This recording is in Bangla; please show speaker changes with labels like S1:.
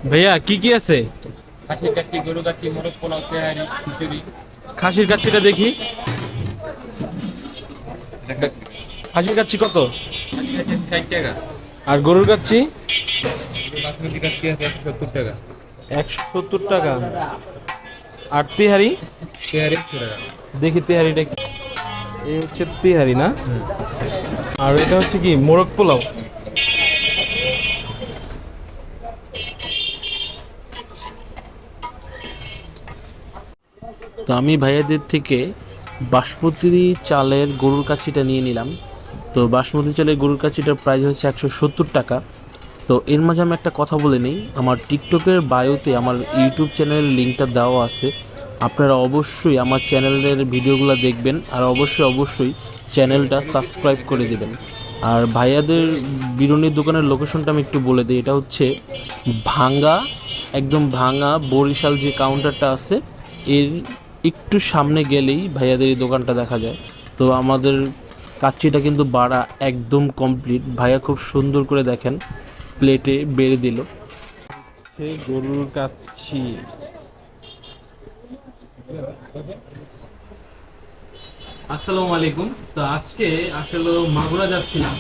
S1: ভাইয়া কি কি আছে?
S2: খাসির কাচ্চি, গরু কাচ্চি, মোরগ পোলাও, তেহারি, খিচুড়ি।
S1: খাসির কাচ্চিটা দেখি। খাসির কাচ্চি কত?
S2: খাসি আছে 60 টাকা।
S1: আর গরুর কাচ্চি?
S2: বাসমতি কাচ্চি আছে 170 টাকা।
S1: 170 টাকা। আর তিহারি?
S2: তেহারি 100 টাকা।
S1: দেখি তিহারিটা কি। এই হচ্ছে তিহারি না? আর এটা হচ্ছে কি মোরগ পোলাও? তো আমি ভাইয়াদের থেকে বাসমতি চালের গরুর কাচ্চিটা নিয়ে নিলাম। তো বাসমতি চালের গরুর কাচ্চিটার প্রাইস হচ্ছে 170 টাকা। তো এর মাঝে আমি একটা কথা বলে নিই, আমার টিকটকের বায়োতে আমার ইউটিউব চ্যানেলের লিঙ্কটা দেওয়া আছে। আপনারা অবশ্যই আমার চ্যানেলের ভিডিওগুলো দেখবেন আর অবশ্যই চ্যানেলটা সাবস্ক্রাইব করে দেবেন। আর ভাইয়াদের বিরিয়ানির দোকানের লোকেশনটা আমি একটু বলে দিই। এটা হচ্ছে ভাঙ্গা, একদম ভাঙ্গা বরিশাল যে কাউন্টারটা আছে এর একটু সামনে গেলেই ভাইয়াদের এই দোকানটা দেখা যায়। তো আমাদের কাচ্চিটা কিন্তু বাড়া একদম কমপ্লিট। ভাইয়া খুব সুন্দর করে দেখেন প্লেটে বেড়ে দিল। সেই গরুর কাচ্চি। আসসালামু আলাইকুম। তো আজকে আসলে মাগুরা যাচ্ছিলাম।